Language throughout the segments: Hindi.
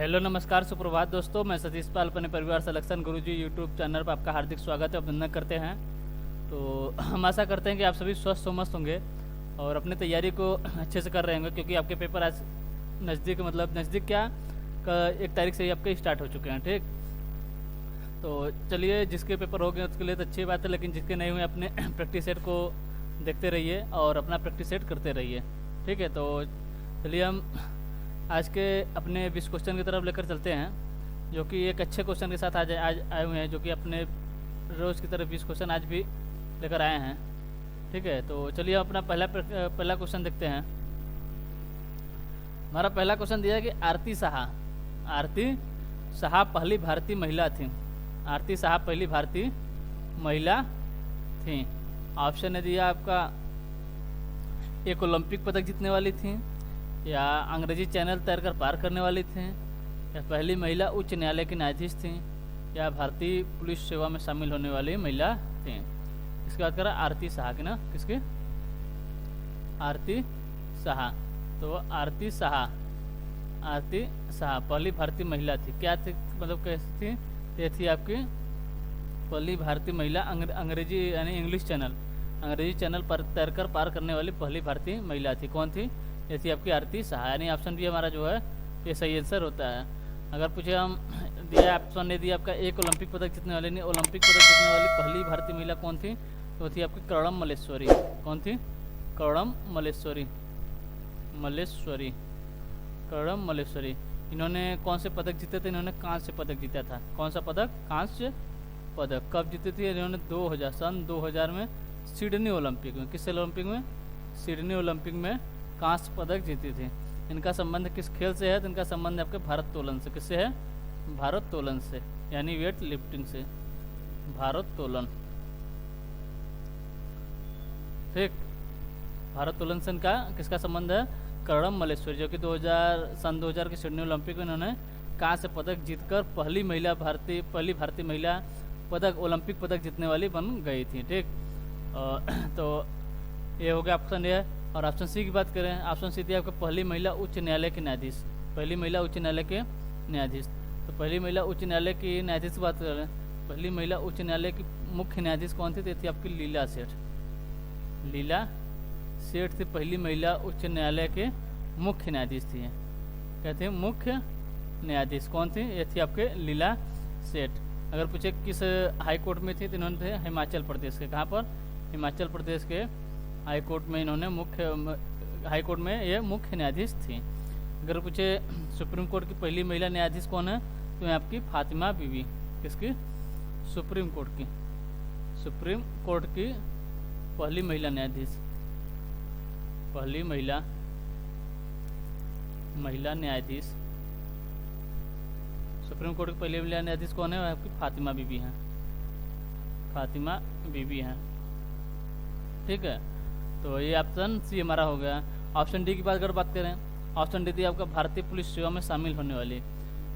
हेलो नमस्कार सुप्रभात दोस्तों, मैं सतीश पाल अपने परिवार सिलेक्शन गुरुजी यूट्यूब चैनल पर आपका हार्दिक स्वागत है, अभिनंदन करते हैं। तो हम आशा करते हैं कि आप सभी स्वस्थ और मस्त होंगे और अपनी तैयारी को अच्छे से कर रहे होंगे, क्योंकि आपके पेपर आज नज़दीक नज़दीक क्या 1 तारीख से ही आपके स्टार्ट हो चुके हैं। ठीक, तो चलिए, जिसके पेपर हो गए उसके लिए तो अच्छी बात है, लेकिन जिसके नहीं हुए अपने प्रैक्टिस सेट को देखते रहिए और अपना प्रैक्टिस सेट करते रहिए। ठीक है, तो चलिए हम आज के अपने 20 क्वेश्चन की तरफ लेकर चलते हैं, जो कि एक अच्छे क्वेश्चन के साथ आज आए हुए हैं, जो कि अपने रोज़ की तरफ 20 क्वेश्चन आज भी लेकर आए हैं। ठीक है, तो चलिए अपना पहला क्वेश्चन देखते हैं। हमारा पहला क्वेश्चन दिया है कि आरती साहा पहली भारतीय महिला थी। आरती साहा पहली भारतीय महिला थी। ऑप्शन है दिया आपका, एक ओलंपिक पदक जीतने वाली थी, या अंग्रेजी चैनल तैरकर पार करने वाली थी, या पहली महिला उच्च न्यायालय की न्यायाधीश थी, या भारतीय पुलिस सेवा में शामिल होने वाली महिला थी। इसके बाद करा आरती साहा की ना, किसकी? आरती साहा। तो आरती साहा पहली भारतीय महिला थी। क्या थी, मतलब कैसी थी? ये थी आपकी पहली भारतीय महिला अंग्रेजी यानी इंग्लिश चैनल, अंग्रेजी चैनल पर तैरकर पार करने वाली पहली भारतीय महिला थी। कौन थी? ये थी आपकी आरती साहा। यानी ऑप्शन बी हमारा जो है ये सही आंसर होता है। अगर पूछे हम दिया ऑप्शन ने दिया आपका, एक ओलंपिक पदक जीतने वाली नहीं, ओलंपिक पदक जीतने वाली पहली भारतीय महिला कौन थी? तो थी आपकी कर्णम मल्लेश्वरी। कौन थी? कर्णम मल्लेश्वरी। इन्होंने कौन से पदक जीते थे? इन्होंने कांस्य पदक जीता था। कौन सा पदक? कांस्य पदक। कब जीती थी? इन्होंने 2000 में सिडनी ओलंपिक में। किस ओलंपिक में? सिडनी ओलंपिक में कांस्य पदक जीती थी। इनका संबंध किस खेल से है? तो इनका संबंध आपके भारोत्तोलन से। किससे है? भारोत्तोलन से, यानी वेट लिफ्टिंग से, भारोत्तोलन। ठीक, भारोत्तोलन से इनका किसका संबंध है? कर्णम मल्लेश्वरी, जो कि 2000 के सिडनी ओलंपिक में इन्होंने कांस्य पदक जीतकर पहली भारतीय महिला ओलंपिक पदक जीतने वाली बन गई थी। ठीक, तो ये हो गया ऑप्शन ए। और ऑप्शन सी की बात करें, ऑप्शन सी थी आपको पहली महिला उच्च न्यायालय के न्यायाधीश। पहली महिला उच्च न्यायालय के न्यायाधीश। तो पहली महिला उच्च न्यायालय की न्यायाधीश की बात करें, पहली महिला उच्च न्यायालय की मुख्य न्यायाधीश कौन थी? तो थी आपकी लीला सेठ थी पहली महिला उच्च न्यायालय के मुख्य न्यायाधीश थी। कहते हैं मुख्य न्यायाधीश कौन थी? ये थी आपके लीला सेठ। अगर पूछे किस हाई कोर्ट में थी, तो इन्होंने थे हिमाचल प्रदेश के। कहाँ पर? हिमाचल प्रदेश के हाई कोर्ट में इन्होंने हाई कोर्ट में ये मुख्य न्यायाधीश थी। अगर पूछे सुप्रीम कोर्ट की पहली महिला न्यायाधीश कौन है, तो ये आपकी फातिमा बीवी। किसकी? सुप्रीम कोर्ट की पहली महिला न्यायाधीश, पहली महिला न्यायाधीश सुप्रीम कोर्ट की पहली महिला न्यायाधीश कौन है? आपकी फातिमा बीबी हैं। ठीक है, तो ये ऑप्शन सी हमारा हो गया। ऑप्शन डी की बात अगर बात करें, ऑप्शन डी थी आपका भारतीय पुलिस सेवा में शामिल होने वाली।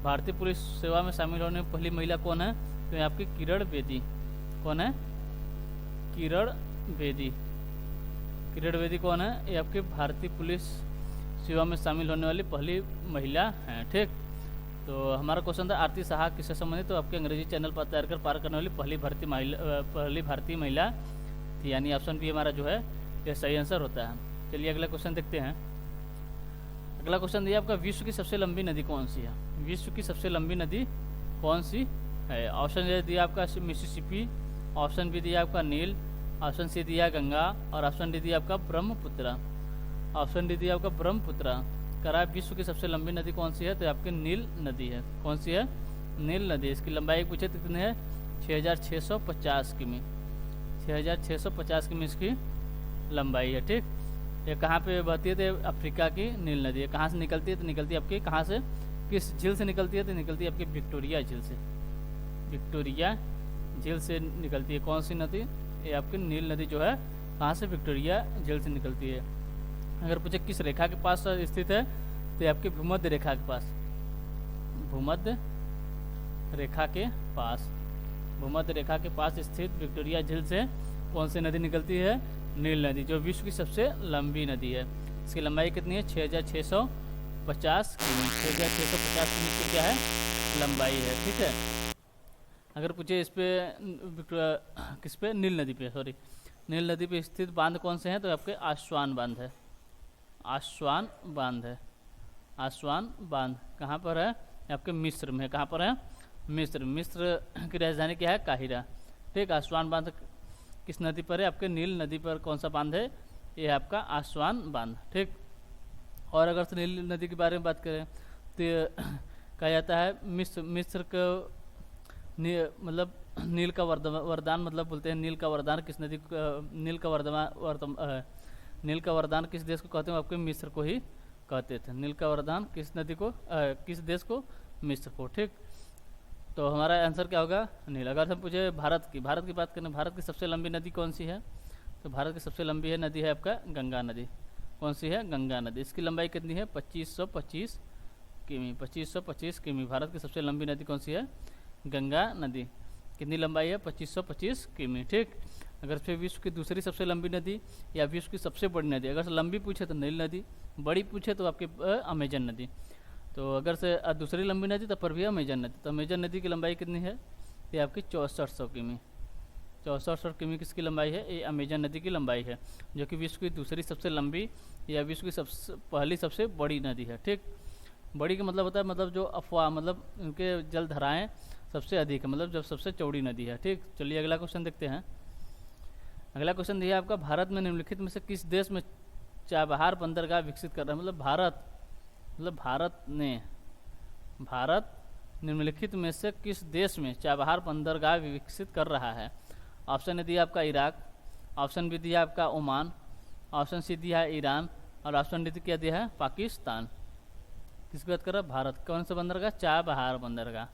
भारतीय पुलिस सेवा में शामिल होने वाली पहली महिला कौन है? तो ये आपकी किरण बेदी। कौन है? किरण बेदी कौन है? ये आपकी भारतीय पुलिस सेवा में शामिल होने वाली पहली महिला है। ठीक, तो हमारा क्वेश्चन था आरती साहा किससे संबंधित? तो आपके अंग्रेजी चैनल पर तैरकर पार करने वाली पहली भारतीय महिला थी। यानी ऑप्शन बी हमारा जो है ये सही आंसर होता है। चलिए अगला क्वेश्चन देखते हैं। अगला क्वेश्चन दिया आपका, विश्व की सबसे लंबी नदी कौन सी है? विश्व की सबसे लंबी नदी कौन सी है? ऑप्शन ए दिया आपका मिसिसिपी, ऑप्शन बी दिया आपका नील, ऑप्शन सी दिया गंगा, और ऑप्शन डी दिया आपका ब्रह्मपुत्र। ऑप्शन डी दिया आपका ब्रह्मपुत्र। करा विश्व की सबसे लंबी नदी कौन सी है? तो आपकी नील नदी है। कौन सी है? नील नदी। इसकी लंबाई पूछे तो कितनी है? 6650 किमी। 6650 किमी इसकी लंबाई है। ठीक, ये कहाँ पे बहती है? तो अफ्रीका की नील नदी है। कहाँ से निकलती है? तो निकलती है आपकी, कहाँ से, किस झील से निकलती है? तो निकलती है आपकी विक्टोरिया झील से। विक्टोरिया झील से निकलती है। कौन सी नदी? ये आपकी नील नदी जो है कहाँ से? विक्टोरिया झील से निकलती है। अगर पूछे किस रेखा के पास स्थित है, तो ये आपकी भूमध्य रेखा के पास, भूमध्य रेखा के पास स्थित विक्टोरिया झील से कौन सी नदी निकलती है? नील नदी, जो विश्व की सबसे लंबी नदी है। इसकी लंबाई कितनी है? 6650 650 किमी, 6,650 किमी की क्या है लंबाई है। ठीक है। अगर पूछे इस पे किस पे, नील नदी पे, सॉरी, नील नदी पे स्थित बांध कौन से हैं, तो आपके आस्वान बांध है। आस्वान बांध है। आस्वान बांध कहाँ पर है, आपके मिस्र में। कहाँ पर है, मिस्र। मिस्र की राजधानी क्या है, काहिरा। ठीक। आस्वान बांध किस नदी पर है, आपके नील नदी पर। कौन सा बांध है, ये आपका आस्वान बांध। ठीक। और अगर से नील नदी के बारे में बात करें तो कहा जाता है मिस्र को मतलब नील का वरदान मतलब बोलते हैं। नील का वरदान किस नदी को, नील का नील का वरदान किस देश को कहते हैं, आपके मिस्र को ही कहते थे। नील का वरदान किस नदी को, किस देश को, मिस्र को। ठीक। तो हमारा आंसर क्या होगा, नील। अगर हम पूछे भारत की बात करें, भारत की सबसे लंबी नदी कौन सी है, तो भारत की सबसे लंबी है नदी है आपका गंगा नदी। कौन सी है, गंगा नदी। इसकी लंबाई कितनी है, 2525 किमी। 2525 किमी। भारत की सबसे लंबी नदी कौन सी है, गंगा नदी। कितनी लंबाई है, 2525 किमी। ठीक। अगर फिर विश्व की दूसरी सबसे लंबी नदी या विश्व की सबसे बड़ी नदी, अगर से लंबी पूछे तो नील नदी, बड़ी पूछे तो आपकी अमेजन नदी। तो अगर से दूसरी लंबी नदी तो पर भी अमेजन नदी। तो अमेजन नदी की लंबाई कितनी है, ये आपकी 6400 किमी। 6400 किमी किसकी लंबाई है, ये अमेजन नदी की लंबाई है, जो कि विश्व की दूसरी सबसे लंबी या विश्व की पहली सबसे बड़ी नदी है। ठीक। बड़ी का मतलब होता है, मतलब जो अफवाह, मतलब उनके जल धाराएँ सबसे अधिक है, मतलब जब सबसे चौड़ी नदी है। ठीक। चलिए अगला क्वेश्चन देखते हैं। अगला क्वेश्चन दिया आपका, भारत में निम्नलिखित में से किस देश में चाबहार बंदरगाह विकसित कर रहा है। मतलब भारत निम्नलिखित में से किस देश में चाबहार बंदरगाह विकसित कर रहा है। ऑप्शन ए दिया आपका इराक, ऑप्शन बी दिया आपका ओमान, ऑप्शन सी दिया है ईरान, और ऑप्शन डी क्या दिया है पाकिस्तान। किसकी बात कर रहा है, भारत। कौन सा बंदरगाह, चाबहार बंदरगाह।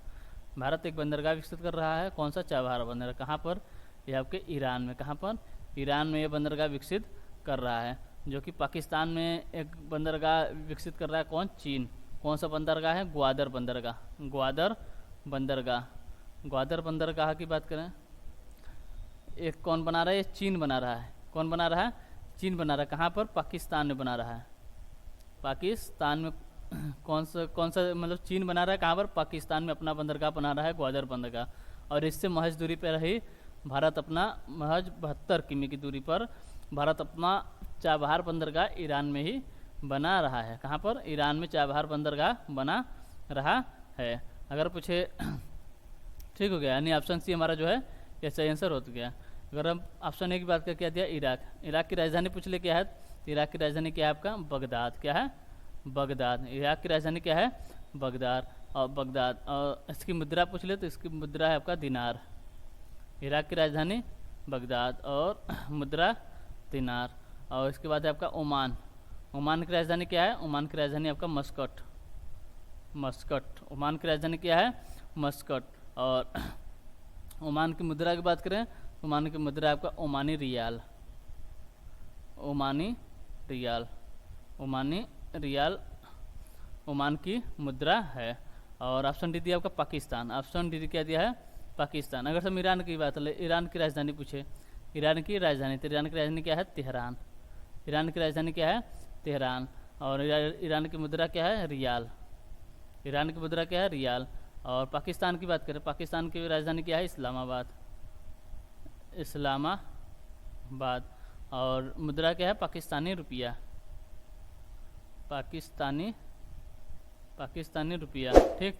भारत एक बंदरगाह विकसित कर रहा है। कौन सा, चाबहार बंदरगाह। कहाँ पर, यह आपके ईरान में। कहाँ पर, ईरान में ये बंदरगाह विकसित कर रहा है। जो कि पाकिस्तान में एक बंदरगाह विकसित कर रहा है, कौन, चीन। कौन सा बंदरगाह है, ग्वादर बंदरगाह। ग्वादर बंदरगाह। ग्वादर बंदरगाह की बात करें, एक कौन बना रहा है, ये चीन बना रहा है। कौन बना रहा है, चीन बना रहा है। कहाँ पर, पाकिस्तान में बना रहा है। पाकिस्तान में कौन सा मतलब चीन बना रहा है, कहाँ पर, पाकिस्तान में अपना बंदरगाह बना रहा है, ग्वादर बंदरगाह। और इससे महज दूरी पर रही भारत अपना, महज 72 किमी की दूरी पर भारत अपना चाबहार बंदरगाह ईरान में ही बना रहा है। कहाँ पर, ईरान में चाबहार बंदरगाह बना रहा है। अगर पूछे ठीक हो गया, यानी ऑप्शन सी हमारा जो है ये सही आंसर हो गया। अगर हम ऑप्शन ए की बात करें, क्या दिया, इराक। इराक की राजधानी पूछ ले क्या है, इराक की राजधानी क्या है आपका, बगदाद। क्या है, बगदाद। इराक की राजधानी क्या है, बगदाद। और इसकी मुद्रा पूछ ले तो इसकी मुद्रा है आपका दिनार। इराक की राजधानी बगदाद और मुद्रा दिनार। और इसके बाद है आपका ओमान। ओमान की राजधानी क्या है, ओमान की राजधानी आपका मस्कट। ओमान की राजधानी क्या है, मस्कट। और ओमान की मुद्रा की बात करें, ओमान की मुद्रा आपका ओमानी रियाल। ओमान की मुद्रा है। और ऑप्शन डी दिया आपका पाकिस्तान। ऑप्शन डी क्या दिया है, पाकिस्तान। अगर हम ईरान की बात करें, ईरान की राजधानी पूछे, ईरान की राजधानी, तो ईरान की राजधानी क्या है, तेहरान। ईरान की राजधानी क्या है, तेहरान। और ईरान की मुद्रा क्या है, रियाल। ईरान की मुद्रा क्या है, रियाल। और पाकिस्तान की बात करें, पाकिस्तान की राजधानी क्या है, इस्लामाबाद। और मुद्रा क्या है, पाकिस्तानी रुपया। पाकिस्तानी रुपया। ठीक।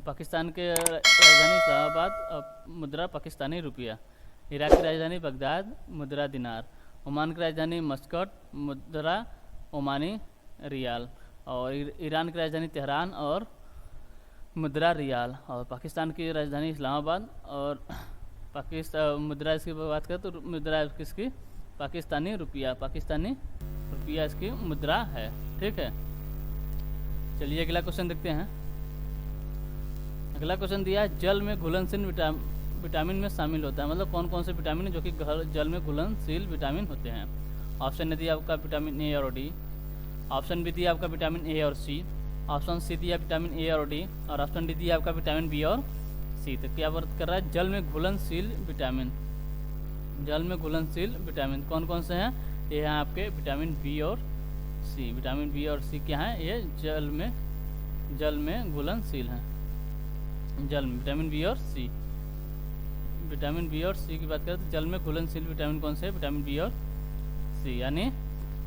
पाकिस्तान के राजधानी इस्लामाबाद और मुद्रा पाकिस्तानी रुपया। इराक की राजधानी बगदाद, मुद्रा दिनार। ओमान की राजधानी मस्कट, मुद्रा ओमानी रियाल। और ईरान की राजधानी तेहरान और मुद्रा रियाल। और पाकिस्तान की राजधानी इस्लामाबाद और मुद्रा इसकी बात करें तो मुद्रा किसकी, पाकिस्तानी रुपया। इसकी मुद्रा है। ठीक है। चलिए अगला क्वेश्चन देखते हैं। अगला क्वेश्चन दिया है, जल में घुलनशील विटामिन में शामिल होता है। मतलब कौन कौन से विटामिन जो कि जल में घुलनशील विटामिन होते हैं। ऑप्शन ए दिया आपका विटामिन ए और डी, ऑप्शन बी दिया आपका विटामिन ए और सी, ऑप्शन सी दिया विटामिन ए और डी, और ऑप्शन डी दिया आपका विटामिन बी और सी। तो क्या बात कर रहा है, जल में घुलनशील विटामिन। कौन कौन से हैं, ये हैं आपके विटामिन बी और सी। विटामिन बी और सी क्या है, ये जल में घुलनशील हैं। जल में विटामिन बी और सी, विटामिन बी और सी की बात करें तो जल में घुलनशील विटामिन कौन से है, विटामिन बी और सी, यानी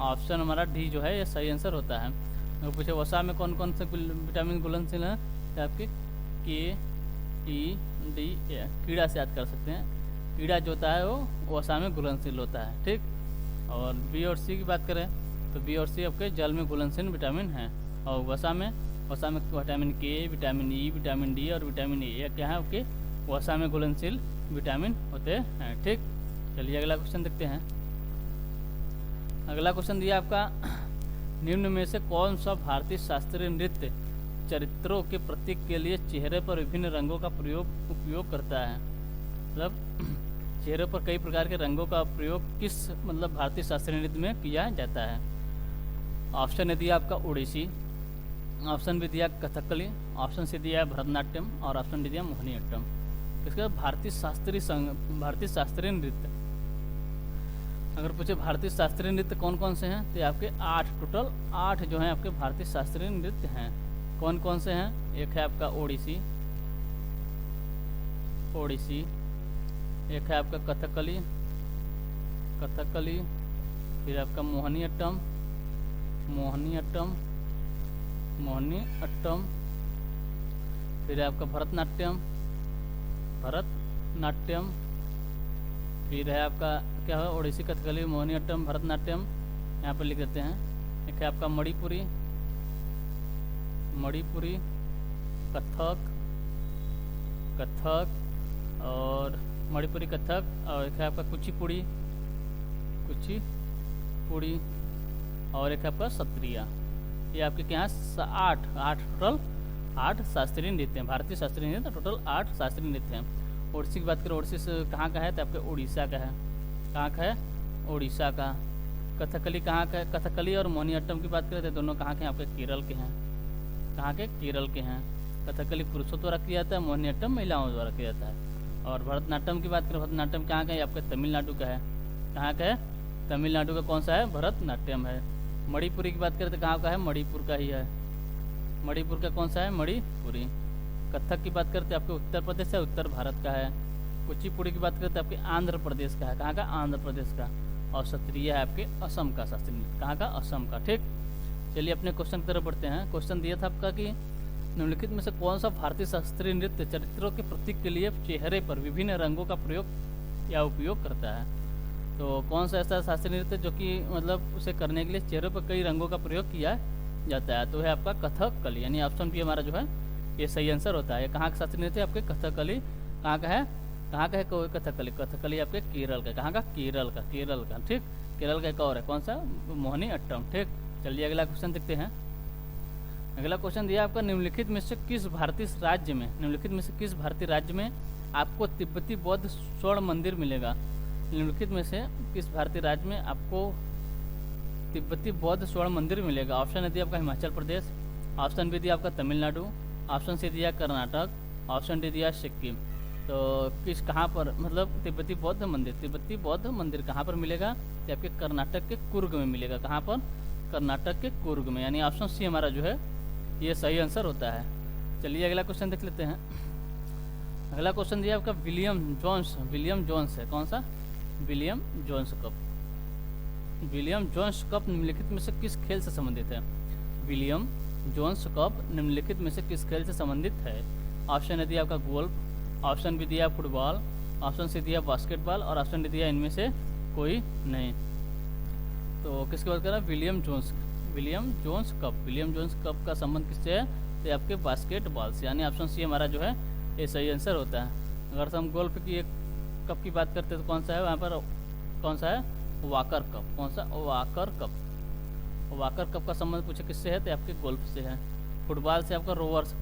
ऑप्शन हमारा डी जो है ये सही आंसर होता है। अगर पूछे वसा में कौन कौन से विटामिन घुलनशील हैं तो आपके के, ई, डी, ए, कीड़ा से याद कर सकते हैं। कीड़ा जो होता है वो वसा में घुलनशील होता है, ठीक। और बी और सी की बात करें तो बी और सी आपके जल में घुलनशील विटामिन हैं। और वसा में विटामिन के, विटामिन ई, विटामिन डी और विटामिन ए, ये क्या है आपके वसा में घुलनशील विटामिन होते हैं, ठीक। चलिए अगला क्वेश्चन देखते हैं। अगला क्वेश्चन दिया आपका, निम्न में से कौन सा भारतीय शास्त्रीय नृत्य चरित्रों के प्रतीक के लिए चेहरे पर विभिन्न रंगों का उपयोग करता है। मतलब चेहरे पर कई प्रकार के रंगों का प्रयोग किस भारतीय शास्त्रीय नृत्य में किया जाता है। ऑप्शन दिया आपका ओडिसी, ऑप्शन भी दिया कथकली, ऑप्शन सी दिया भरतनाट्यम और ऑप्शन डी दिया मोहिनीअट्टम। इसके बाद भारतीय शास्त्रीय नृत्य, अगर पूछे भारतीय शास्त्रीय नृत्य कौन कौन से हैं तो आपके 8, टोटल 8 जो हैं आपके भारतीय शास्त्रीय नृत्य हैं। कौन कौन से हैं, एक है आपका ओडिसी, एक है आपका कथकली, फिर आपका मोहिनीअट्टम, फिर आपका भरतनाट्यम, फिर है आपका क्या है ओडिसी, कथकली, मोहिनीअट्टम, भरतनाट्यम, यहाँ पर लिख देते हैं। एक है आपका मणिपुरी, कथक और मणिपुरी कथक, और एक है आपका कुचिपुड़ी, और एक है आपका सत्रिया। ये आपके क्या है 8 टोटल 8 शास्त्रीय नृत्य हैं। भारतीय शास्त्रीय नृत्य टोटल 8 शास्त्रीय नृत्य हैं। ओडिसी की बात करें, ओडिसी से कहाँ का है तो आपके उड़ीसा का है। कहाँ का है, उड़ीसा का। कथकली कहाँ का है, कथकली और मोहिनीअट्टम की बात करें तो दोनों कहाँ के हैं, आपके केरल के हैं। कहाँ के, केरल के हैं। कथकली पुरुषों द्वारा किया जाता है, मोहिनीअट्टम महिलाओं द्वारा किया जाता है। और भरतनाट्यम की बात करें, भरतनाट्यम कहाँ का है, आपके तमिलनाडु का है। कहाँ का है, तमिलनाडु का कौन सा है, भरतनाट्यम है। मणिपुरी की बात करें तो कहाँ का है, मणिपुर का ही है। मणिपुर का कौन सा है, मणिपुरी। कथक की बात करते आपके उत्तर प्रदेश है, उत्तर भारत का है। कुचिपुड़ी की बात करते आपके आंध्र प्रदेश का है। कहाँ का, आंध्र प्रदेश का। और सत्रिया है आपके असम का शास्त्रीय नृत्य। कहाँ का, असम का, ठीक। चलिए अपने क्वेश्चन की तरफ बढ़ते हैं। क्वेश्चन दिया था आपका कि निम्नलिखित में से कौन सा भारतीय शास्त्रीय नृत्य चरित्रों के प्रतीक के लिए चेहरे पर विभिन्न रंगों का प्रयोग या उपयोग करता है। तो कौन सा ऐसा शास्त्रीय नृत्य जो कि उसे करने के लिए चेहरे पर कई रंगों का प्रयोग किया जाता है, तो है आपका कथकली, यानी ऑप्शन बी हमारा जो है ये सही आंसर होता है। कहाँ का शास्त्रीय नृत्य आपके कथकली, कहाँ का है कथकली, कथकली आपके केरल का। कहाँ का, केरल का, ठीक। केरल का एक और है, कौन सा, मोहिनीअट्टम, ठीक। चलिए अगला क्वेश्चन देखते हैं। अगला क्वेश्चन दिया आपका, निम्नलिखित में से किस भारतीय राज्य में आपको तिब्बती बौद्ध स्वर्ण मंदिर मिलेगा। निम्नलिखित में से किस भारतीय राज्य में आपको तिब्बती बौद्ध स्वर्ण मंदिर मिलेगा। ऑप्शन है दिया आपका हिमाचल प्रदेश, ऑप्शन बी दिया आपका तमिलनाडु, ऑप्शन सी दिया कर्नाटक, ऑप्शन डी दिया सिक्किम। तो कहाँ पर तिब्बती बौद्ध मंदिर कहाँ पर मिलेगा, तो आपके कर्नाटक के कुर्ग में मिलेगा। कहाँ पर, कर्नाटक के कुर्ग में, यानी ऑप्शन सी हमारा जो है ये सही आंसर होता है। चलिए अगला क्वेश्चन देख लेते हैं। अगला क्वेश्चन दिया आपका विलियम जोन्स है। कौन सा, विलियम जोन्स कप निम्नलिखित में से किस खेल से संबंधित है। विलियम जोन्स कप निम्नलिखित में से किस खेल से संबंधित है। ऑप्शन है दिया आपका गोल्फ, ऑप्शन बी दिया फुटबॉल, ऑप्शन सी दिया बास्केटबॉल और ऑप्शन डी दिया इनमें से कोई नहीं। तो किसकी बात कर रहा है, विलियम जोन्स कप का संबंध किससे है, तो आपके बास्केटबॉल से, यानी ऑप्शन सी हमारा जो है ये सही आंसर होता है। अगर हम गोल्फ की एक कप की बात करते हैं तो कौन सा है, वहाँ पर कौन सा है, वाकर कप। कौन सा, वाकर कप का संबंध पूछे किससे है, तो आपके गोल्फ से है। फुटबॉल से आपका रोवर्स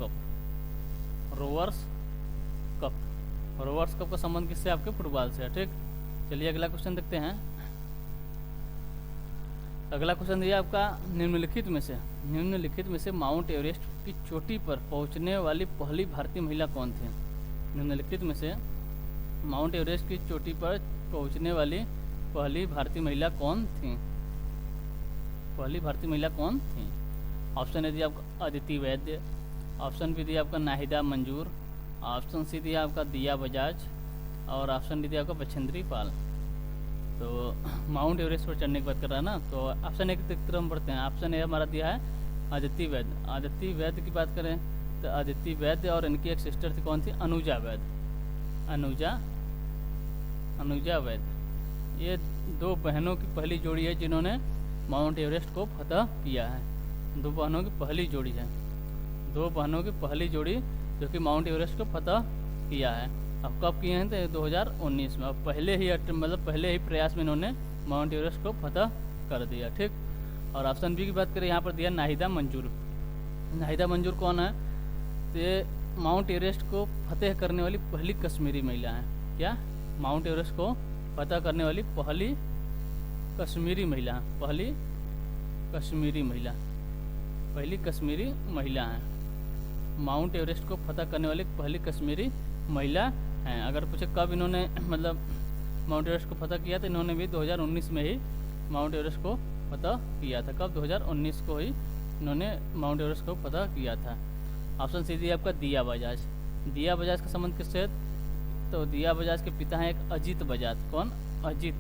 कप का संबंध किससे, आपके फुटबॉल से है, ठीक। चलिए अगला क्वेश्चन देखते हैं। अगला क्वेश्चन दिया आपका, निम्नलिखित में से माउंट एवरेस्ट की चोटी पर पहुंचने वाली पहली भारतीय महिला कौन थी। निम्नलिखित में से माउंट एवरेस्ट की चोटी पर पहुंचने वाली पहली भारतीय महिला कौन थी। पहली भारतीय महिला कौन थी? ऑप्शन ए दिया आपका अदिति वैद्य, ऑप्शन बी दिया आपका नाहिदा मंजूर, ऑप्शन सी दिया आपका दिया बजाज, और ऑप्शन डी दिया आपका बछेंद्री पाल। तो माउंट एवरेस्ट पर चढ़ने की बात कर रहा है ना, तो ऑप्शन ए की तरफ हम बढ़ते हैं। ऑप्शन ए हमारा दिया है अदिति वैद्य। अदिति वैद्य की बात करें तो अदिति वैद्य और इनकी एक सिस्टर थी, कौन थी? अनुजा वैद्य। अनुजा वैद्य, ये दो बहनों की पहली जोड़ी है जिन्होंने माउंट एवरेस्ट को फतह किया है। दो बहनों की पहली जोड़ी है, दो बहनों की पहली जोड़ी जो कि माउंट एवरेस्ट को फतह किया है। अब कब किए हैं? तो 2019 में। अब पहले ही पहले ही प्रयास में इन्होंने माउंट एवरेस्ट को फतह कर दिया। ठीक। और ऑप्शन बी की बात करें, यहाँ पर दिया नाहिदा मंजूर। नाहिदा मंजूर कौन है? तो माउंट एवरेस्ट को फतेह करने वाली पहली कश्मीरी महिला है। क्या? माउंट एवरेस्ट को फतह करने वाली पहली कश्मीरी महिला, पहली कश्मीरी महिला है। माउंट एवरेस्ट को फतह करने वाली पहली कश्मीरी महिला हैं। अगर पूछे कब इन्होंने माउंट एवरेस्ट को फतह किया, तो इन्होंने भी 2019 में ही माउंट एवरेस्ट को फतह किया था। कब? 2019 को ही इन्होंने माउंट एवरेस्ट को फतह किया था। ऑप्शन सी दिया आपका दिया बजाज। दिया बजाज का संबंध किससे है? तो दिया बजाज के पिता हैं एक अजीत बजाज। कौन? अजीत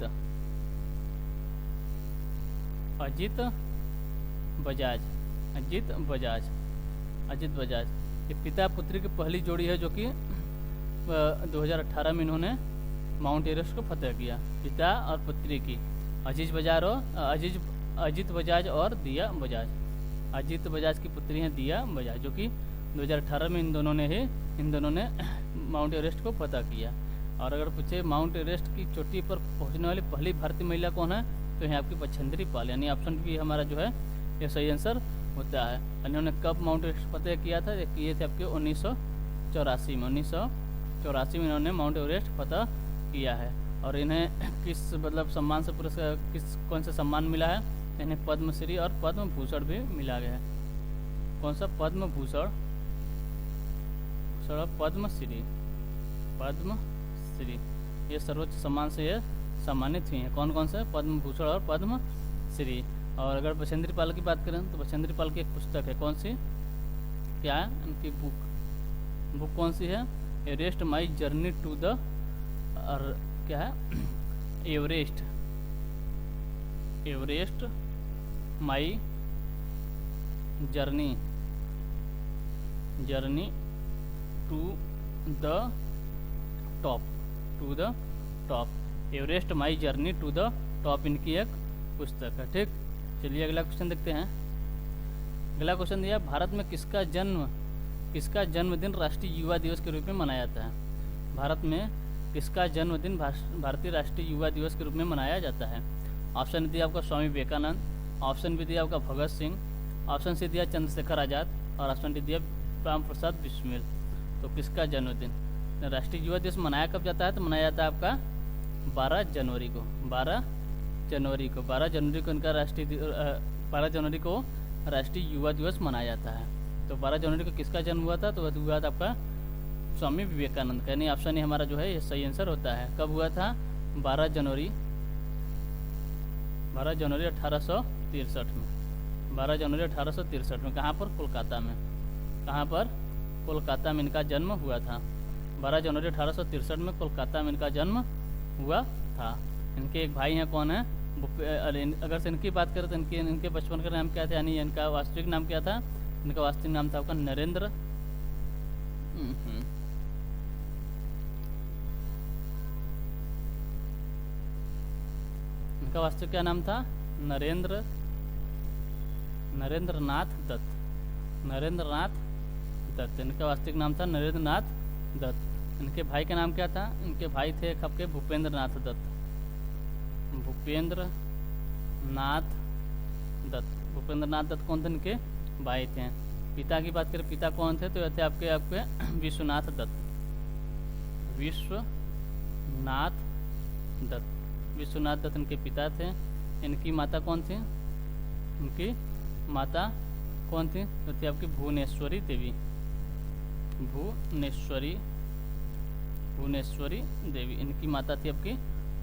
बजाज। ये पिता पुत्री की पहली जोड़ी है जो कि 2018 में इन्होंने माउंट एवरेस्ट को फतह किया। पिता और पुत्री की, अजीत बजाज और दिया बजाज। अजीत बजाज की पुत्री हैं दिया बजाज, जो कि 2018 में इन दोनों ने माउंट एवरेस्ट को फतह किया। और अगर पूछे माउंट एवरेस्ट की चोटी पर पहुंचने वाली पहली भारतीय महिला कौन है, तो यहाँ आपकी बछेंद्री पाल, यानी ऑप्शन बी हमारा जो है ये सही आंसर होता है। इन्होंने कब माउंट एवरेस्ट फतह किया था? किए थे आपके 1984 में। 1984 में इन्होंने माउंट एवरेस्ट फतह किया है। और इन्हें किस सम्मान से पुरस्कार, कौन सा सम्मान मिला है? इन्हें पद्मश्री और पद्म भूषण भी मिला गया है। कौन सा? पद्म भूषण, पद्मश्री, ये सर्वोच्च सम्मान से ये सम्मानित हुई हैं। कौन कौन से? पद्म भूषण और पद्मश्री। और अगर बछेंद्री पाल की बात करें तो बछेंद्री पाल की एक पुस्तक है, कौन सी? क्या है उनकी बुक कौन सी है? Everest my journey to the, और क्या है? Everest my journey to the top. Everest my journey to the top इनकी एक पुस्तक है। ठीक। चलिए अगला क्वेश्चन देखते हैं। अगला क्वेश्चन दिया, भारत में किसका जन्मदिन राष्ट्रीय युवा दिवस के रूप में मनाया जाता है? भारत में किसका जन्मदिन भारतीय राष्ट्रीय युवा दिवस के रूप में मनाया जाता है? ऑप्शन दिया आपका स्वामी विवेकानंद, ऑप्शन बी दिया आपका भगत सिंह, ऑप्शन सी दिया चंद्रशेखर आज़ाद, और ऑप्शन डी दिया राम प्रसाद बिस्मिल। तो किसका जन्मदिन राष्ट्रीय युवा दिवस मनाया कब जाता है? तो मनाया जाता है आपका 12 जनवरी को। 12 जनवरी को इनका 12 जनवरी को राष्ट्रीय युवा दिवस मनाया जाता है। तो 12 जनवरी को किसका जन्म हुआ था? तो वह हुआ था आपका स्वामी विवेकानंद का, यानी ऑप्शन ही हमारा जो है ये सही आंसर होता है। कब हुआ था? 12 जनवरी 1863 में। 12 जनवरी 1863 में। कहाँ पर? कोलकाता में। कहाँ पर? कोलकाता में इनका जन्म हुआ था। 12 जनवरी 1863 में कोलकाता में इनका जन्म हुआ था। इनके एक भाई हैं, कौन है? अगर से इनकी बात करें तो इनके बचपन का नाम क्या था, यानी इनका वास्तविक नाम क्या था? इनका वास्तविक नाम था आपका नरेंद्र। इनका वास्तविक क्या नाम था? नरेंद्रनाथ दत्त। इनका वास्तविक नाम था नरेंद्रनाथ दत्त। इनके भाई का नाम क्या था? इनके भाई थे आपके भूपेंद्रनाथ दत्त। भूपेंद्रनाथ दत्त कौन थे? इनके भाई थे। पिता की बात करें, पिता कौन थे? तो ये थे आपके विश्वनाथ दत्त। विश्वनाथ दत्त इनके पिता थे। इनकी माता कौन थी? इनकी माता कौन थी? तो थी आपकी भुवनेश्वरी देवी। भुवनेश्वरी देवी इनकी माता थी आपकी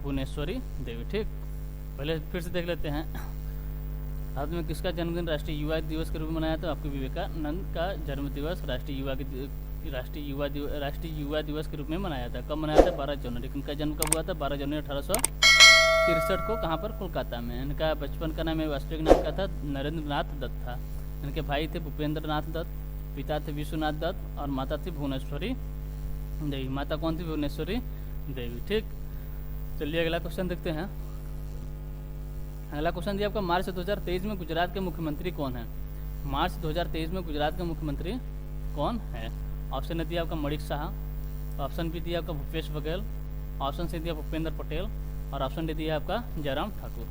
भुवनेश्वरी देवी। ठीक। पहले फिर से देख लेते हैं। भारत में किसका जन्मदिन राष्ट्रीय युवा दिवस के रूप में मनाया था? आपके विवेकानंद का जन्म दिवस राष्ट्रीय युवा दिवस के रूप में मनाया था। कब मनाया था? 12 जनवरी। इनका जन्म कब हुआ था? 12 जनवरी 1863 को। कहाँ पर? कोलकाता में। इनका बचपन का नाम है, वास्तविक नाम क्या था? नरेंद्र नाथ दत्त था। इनके भाई थे भूपेंद्र नाथ दत्त, पिता थे विश्वनाथ दत्त और माता थी भुवनेश्वरी देवी। माता कौन थी? भुवनेश्वरी देवी। ठीक, चलिए अगला क्वेश्चन देखते हैं। अगला क्वेश्चन दिया आपका, मार्च 2023 में गुजरात के मुख्यमंत्री कौन है? मार्च 2023 में गुजरात के मुख्यमंत्री कौन है? ऑप्शन ए दिया आपका मणिक शाह, ऑप्शन बी दिया आपका भूपेश बघेल, ऑप्शन सी दिया भूपेंद्र पटेल और ऑप्शन डी दिया आपका जयराम ठाकुर।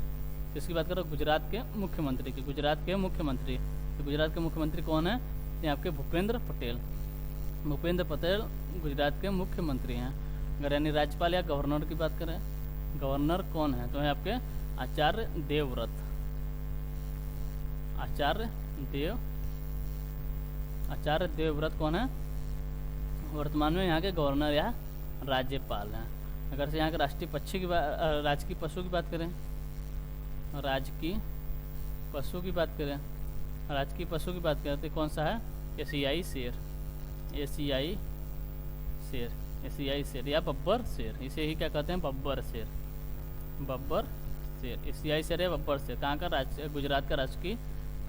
किसकी बात करो? गुजरात के मुख्यमंत्री की। गुजरात के मुख्यमंत्री, तो गुजरात के मुख्यमंत्री कौन है? ये आपके भूपेंद्र पटेल। भूपेंद्र पटेल गुजरात के मुख्यमंत्री हैं। अगर यानी राज्यपाल या गवर्नर की बात करें, गवर्नर कौन है? तो है आपके आचार्य देवव्रत। आचार्य देवव्रत कौन है? वर्तमान में यहाँ के गवर्नर या राज्यपाल हैं। अगर से यहाँ के राष्ट्रीय पक्षी की राजकीय पशु की बात करें, राजकीय पशु की बात करें, राजकीय पशु की बात करें तो कौन सा है? एशियाई शेर। एशियाई शेर या बब्बर शेर, इसे ही क्या कहते हैं? बब्बर शेर। बब्बर शेर, एशियाई शेर या बब्बर शेर कहाँ का? गुजरात का राजकीय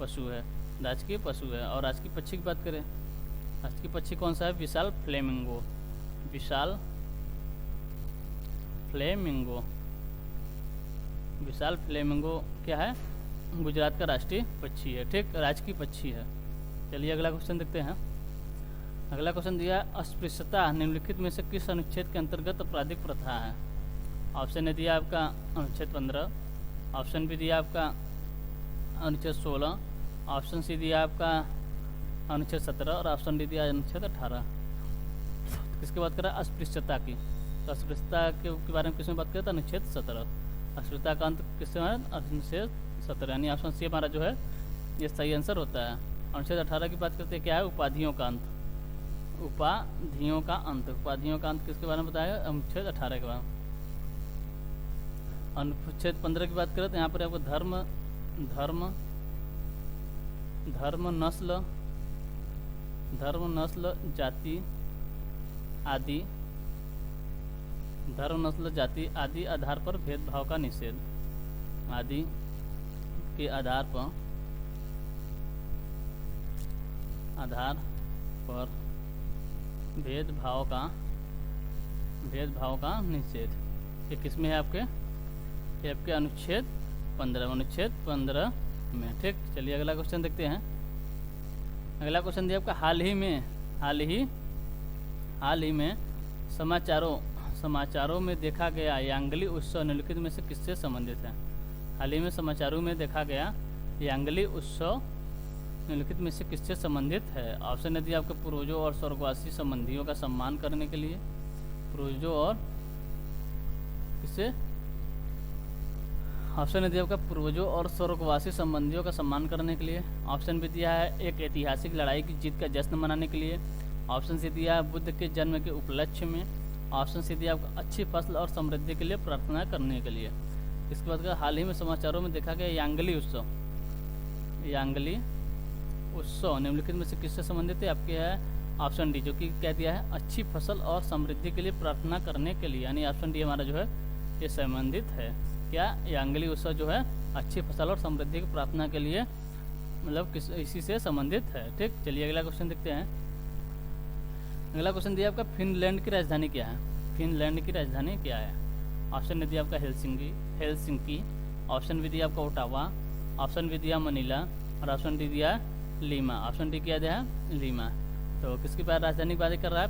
पशु है। राजकीय पशु है। और राजकीय पक्षी की बात करें, राजकीय पक्षी कौन सा है? विशाल फ्लेमिंगो। विशाल फ्लेमिंगो क्या है? गुजरात का राष्ट्रीय पक्षी है। ठीक, राजकीय पक्षी है। चलिए अगला क्वेश्चन देखते हैं। अगला क्वेश्चन दिया, अस्पृश्यता निम्नलिखित में से किस अनुच्छेद के अंतर्गत आपराधिक प्रथा है? ऑप्शन ए दिया आपका अनुच्छेद 15, ऑप्शन बी दिया आपका अनुच्छेद 16, ऑप्शन सी दिया आपका अनुच्छेद 17 और ऑप्शन डी दिया अनुच्छेद 18। किसकी बात करें? अस्पृश्यता की। तो अस्पृश्यता के बारे में किसमें बात करें? तो अनुच्छेद 17। अस्पृश्यता का अंत किससे है? अनुच्छेद 17, यानी ऑप्शन सी हमारा जो है ये सही आंसर होता है। अनुच्छेद 18 की बात करते हैं, क्या है? उपाधियों का अंत। उपाधियों का अंत। उपाधियों का अंत किसके बारे में बताया? अनुच्छेद 18 के बारे में। अनुच्छेद 15 की बात करें तो यहाँ पर आपको धर्म नस्ल जाति आदि आधार पर भेदभाव का निषेध। आदि के आधार पर भेदभाव का निषेध, ये किसमें है आपके? ये आपके अनुच्छेद 15 में। ठीक, चलिए अगला क्वेश्चन देखते हैं। अगला क्वेश्चन दिया आपका, हाल ही में समाचारों में देखा गया यांगली उत्सव निम्नलिखित में से किससे संबंधित है? हाल ही में समाचारों में देखा गया यांगली उत्सव निम्नलिखित में से किससे संबंधित है? ऑप्शन यदि आपके पूर्वजों और स्वर्गवासी संबंधियों का सम्मान करने के लिए। पूर्वजों और किससे? ऑप्शन यदि आपका पूर्वजों और स्वर्गवासी संबंधियों का सम्मान करने के लिए। ऑप्शन भी दिया है एक ऐतिहासिक लड़ाई की जीत का जश्न मनाने के लिए। ऑप्शन सी दिया है बुद्ध के जन्म के उपलक्ष्य में। ऑप्शन सी दिया आपको अच्छी फसल और समृद्धि के लिए प्रार्थना करने के लिए। इसके बाद हाल ही में समाचारों में देखा गया यांगली उत्सव निम्नलिखित में से किससे संबंधित है? आपके है ऑप्शन डी, जो कि कह दिया है अच्छी फसल और समृद्धि के लिए प्रार्थना करने के लिए, यानी ऑप्शन डी हमारा जो है ये संबंधित है। क्या? यांगली उत्सव जो है अच्छी फसल और समृद्धि की प्रार्थना के लिए, मतलब इसी से संबंधित है। ठीक, चलिए अगला क्वेश्चन देखते हैं। अगला क्वेश्चन दिया आपका, फिनलैंड की राजधानी क्या है? फिनलैंड की राजधानी क्या है? ऑप्शन ने दिया आपका हेलसिंकी, ऑप्शन भी दिया आपका ओटावा, ऑप्शन भी दिया मनीला और ऑप्शन डी दिया लीमा। ऑप्शन डी क्या दिया है? लीमा। तो किसकी बात राजधानी की बात कर रहा है?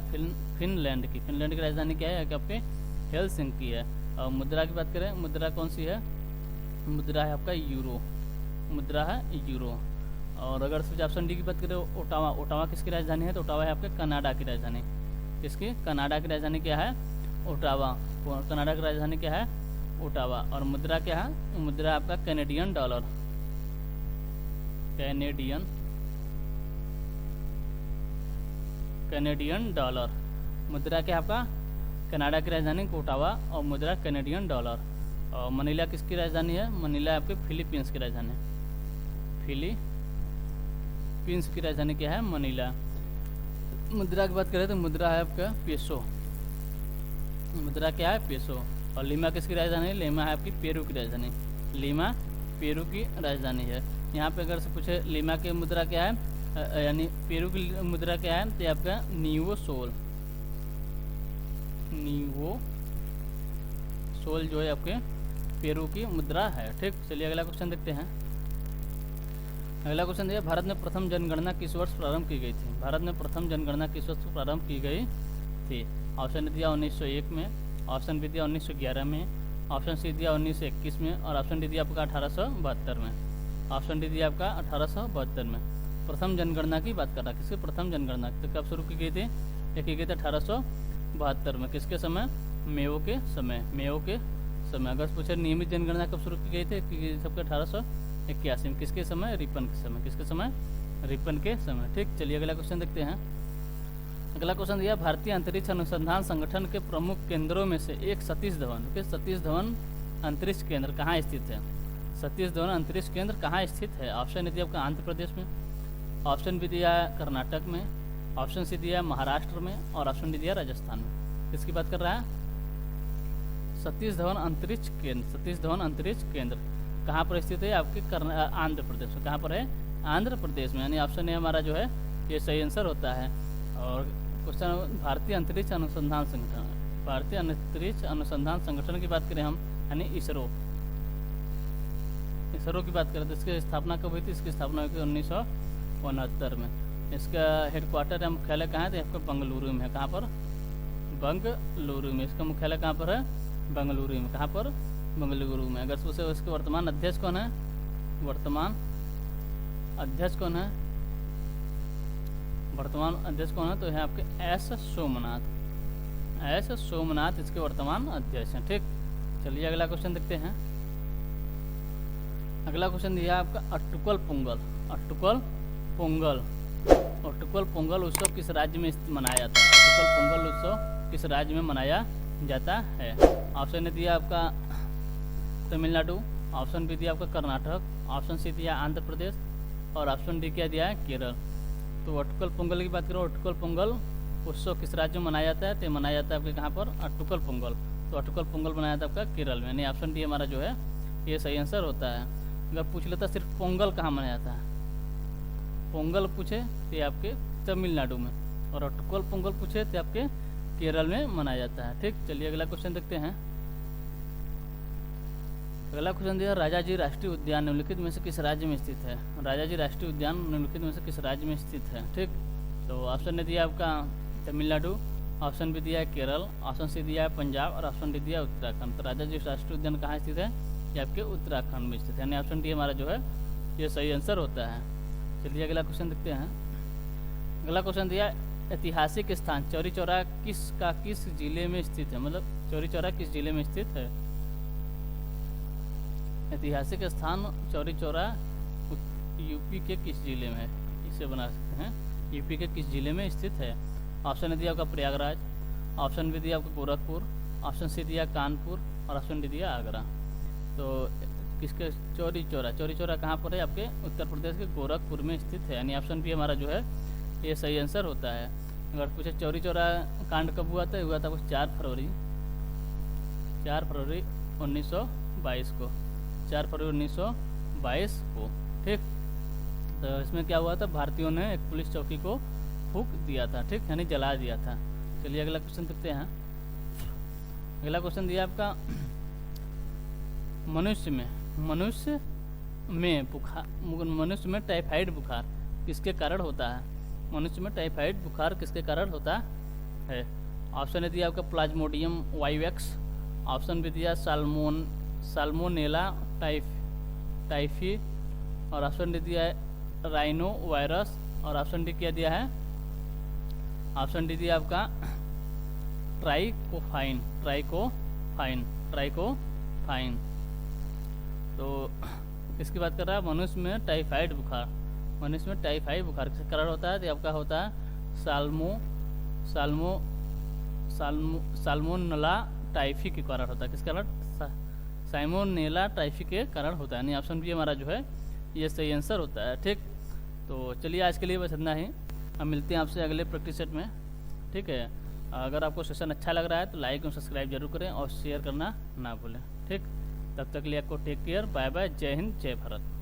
फिनलैंड की। फिनलैंड की राजधानी क्या है? कि आपके हेलसिंकी है। और मुद्रा की बात करें, मुद्रा कौन सी है? मुद्रा है आपका यूरो। मुद्रा है यूरो। और अगर सिर्फ ऑप्शन डी की बात करें, ओटावा। ओटावा किसकी राजधानी है? तो ओटावा है आपके कनाडा की राजधानी। किसकी? कनाडा की राजधानी क्या है? ओटावा। कनाडा की राजधानी क्या है? ओटावा। और मुद्रा क्या है? मुद्रा आपका कैनेडियन डॉलर। Canadian dollar. मुद्रा क्या आपका? कनाडा की राजधानी ओटावा और मुद्रा कैनेडियन डॉलर। और मनीला किसकी राजधानी है? मनीला आपके फिलीपींस की राजधानी। फिलीपींस की राजधानी क्या है? मनीला। मुद्रा की बात करें तो मुद्रा है आपका पेसो। मुद्रा क्या है? पेसो। और लीमा किसकी राजधानी है? लीमा है आपकी पेरू की राजधानी। लीमा पेरू की राजधानी है। यहाँ पे अगर से पूछे लीमा की मुद्रा क्या है, यानी पेरू की मुद्रा क्या है, तो ये आपका नीवो सोल। नीवो सोल जो है आपके पेरू की मुद्रा है। ठीक, चलिए अगला क्वेश्चन देखते हैं। अगला क्वेश्चन है, भारत में प्रथम जनगणना किस वर्ष प्रारंभ की गई थी? भारत में प्रथम जनगणना किस वर्ष प्रारंभ की गई थी? ऑप्शन दिया 1901 में, ऑप्शन बी दिया 1911 में, ऑप्शन सी दिया 1921 में, और ऑप्शन डी दिया आपका 1872 में। ऑप्शन डी दिया आपका 1872 में। प्रथम जनगणना की बात कर रहा है, किसकी प्रथम जनगणना तो कब शुरू की गई थी? ये की गई थी 1872 में। किसके समय? मेयो के समय। मेयो के समय। अगर पूछे नियमित जनगणना कब शुरू की गई थी? सबके 1881 में। किसके समय? रिपन के समय। किसके समय? रिपन के समय। ठीक, चलिए अगला क्वेश्चन देखते हैं। अगला क्वेश्चन दिया, भारतीय अंतरिक्ष अनुसंधान संगठन के प्रमुख केंद्रों में से एक सतीश धवन। सतीश धवन अंतरिक्ष केंद्र कहाँ स्थित है? सतीश धवन अंतरिक्ष केंद्र कहाँ स्थित है? ऑप्शन दिया आपका आंध्र प्रदेश में, ऑप्शन बी दिया कर्नाटक में, ऑप्शन सी दिया महाराष्ट्र में, और ऑप्शन डी दिया राजस्थान में। किसकी बात कर रहा है? सतीश धवन अंतरिक्ष केंद्र। सतीश धवन अंतरिक्ष केंद्र कहाँ पर स्थित है? आपके आंध्र प्रदेश में। कहाँ पर है? आंध्र प्रदेश में। यानी ऑप्शन ए हमारा जो है ये सही आंसर होता है। और क्वेश्चन, भारतीय अंतरिक्ष अनुसंधान संगठन। भारतीय अंतरिक्ष अनुसंधान संगठन की बात करें हम, यानी इसरो। इसरो की बात करें तो इसकी स्थापना कब हुई थी? इसकी स्थापना हुई थी 1969 में। इसका हेडक्वार्टर या मुख्यालय कहाँ है? तो आपका बंगलुरु में है। कहाँ पर? बंगलुरु में। इसका मुख्यालय कहाँ पर है? बंगलुरु में। कहाँ पर? बंगलुरु में। अगर पूछे इसके वर्तमान अध्यक्ष कौन है? वर्तमान अध्यक्ष कौन है? वर्तमान अध्यक्ष कौन है? तो है आपके एस सोमनाथ। एस सोमनाथ इसके वर्तमान अध्यक्ष हैं। ठीक, चलिए अगला क्वेश्चन देखते हैं। अगला क्वेश्चन दिया आपका अट्टुकल पोंगल। अट्टुकल पोंगल। अट्टुकल पोंगल उत्सव किस राज्य में मनाया जाता है? अट्टुकल पोंगल उत्सव किस राज्य में मनाया जाता है? ऑप्शन दिया आपका तमिलनाडु, ऑप्शन बी दिया आपका कर्नाटक, ऑप्शन सी दिया आंध्र प्रदेश, और ऑप्शन डी क्या दिया है? केरल। तो अट्टुकल पोंगल की बात करो, अट्टुकल पोंगल उत्सव किस राज्य में मनाया जाता है? तो मनाया जाता है आपके कहाँ पर? अट्टुकल पोंगल। तो अट्टुकल पोंगल मनाया जाता है आपका केरल में। यानी ऑप्शन डी हमारा जो है ये सही आंसर होता है। अगर पूछ लेता सिर्फ पोंगल कहाँ मनाया जाता है, पोंगल पूछे तो आपके तमिलनाडु में, और अट्टुकल पोंगल पूछे तो आपके केरल में मनाया जाता है। ठीक, चलिए अगला क्वेश्चन देखते हैं। अगला क्वेश्चन दिया, राजाजी राष्ट्रीय उद्यान निम्नलिखित में से किस राज्य में स्थित है? राजाजी राष्ट्रीय उद्यान निम्नलिखित में से किस राज्य में स्थित है? ठीक, तो ऑप्शन ने दिया आपका तमिलनाडु, ऑप्शन बी दिया है केरल, ऑप्शन सी दिया है पंजाब, और ऑप्शन डी दिया उत्तराखंड। तो राजाजी राष्ट्रीय उद्यान कहाँ स्थित है? ये आपके उत्तराखंड में स्थित है। यानी ऑप्शन डी हमारा जो है ये सही आंसर होता है। चलिए अगला क्वेश्चन देखते हैं। अगला क्वेश्चन दिया, ऐतिहासिक स्थान चौरी चौरा किस जिले में स्थित है? मतलब चौरी चौरा किस जिले में स्थित है? ऐतिहासिक स्थान चौरी चौरा यूपी के किस जिले में है? इसे बना सकते हैं, यूपी के किस जिले में स्थित है? ऑप्शन दिया आपका प्रयागराज, ऑप्शन बी दिया आपका गोरखपुर, ऑप्शन सी दिया कानपुर, और ऑप्शन डी दिया आगरा। तो किसके? चौरी चौरा कहाँ पर है? आपके उत्तर प्रदेश के गोरखपुर में स्थित है। यानी ऑप्शन बी हमारा जो है ये सही आंसर होता है। अगर पूछे चौरी चौरा कांड कब हुआ था? हुआ था कुछ 4 फरवरी 1922 को। 4 फरवरी 1922 को। ठीक, तो इसमें क्या हुआ था? भारतीयों ने एक पुलिस चौकी को फूंक दिया था। ठीक, यानी जला दिया था। चलिए अगला क्वेश्चन देखते हैं। अगला क्वेश्चन दिया आपका, मनुष्य में टाइफाइड बुखार किसके कारण होता है? मनुष्य में टाइफाइड बुखार किसके कारण होता है? ऑप्शन ए दिया आपका प्लाज्मोडियम वाइवेक्स, ऑप्शन बी दिया साल्मोनेला टाइफी, और ऑप्शन डी दिया है राइनो वायरस, और ऑप्शन डी क्या दिया है? ऑप्शन डी दिया आपका ट्राइकोफाइन। तो इसकी बात कर रहा है मनुष्य में टाइफाइड बुखार। मनुष्य में टाइफाइड बुखार किसके कारण होता है? तो आपका होता है साल्मोनेला टाइफी के कारण होता है। किस कारण? साल्मोनेला टाइफी के कारण होता है। यानी ऑप्शन बी हमारा जो है ये सही आंसर होता है। ठीक, तो चलिए आज के लिए बस इतना ही। हम मिलते हैं आपसे अगले प्रैक्टिस सेट में। ठीक है, अगर आपको सेशन अच्छा लग रहा है तो लाइक और सब्सक्राइब जरूर करें और शेयर करना ना भूलें। ठीक, तब तक के लिए आपको टेक केयर, बाय बाय, जय हिंद, जय भारत।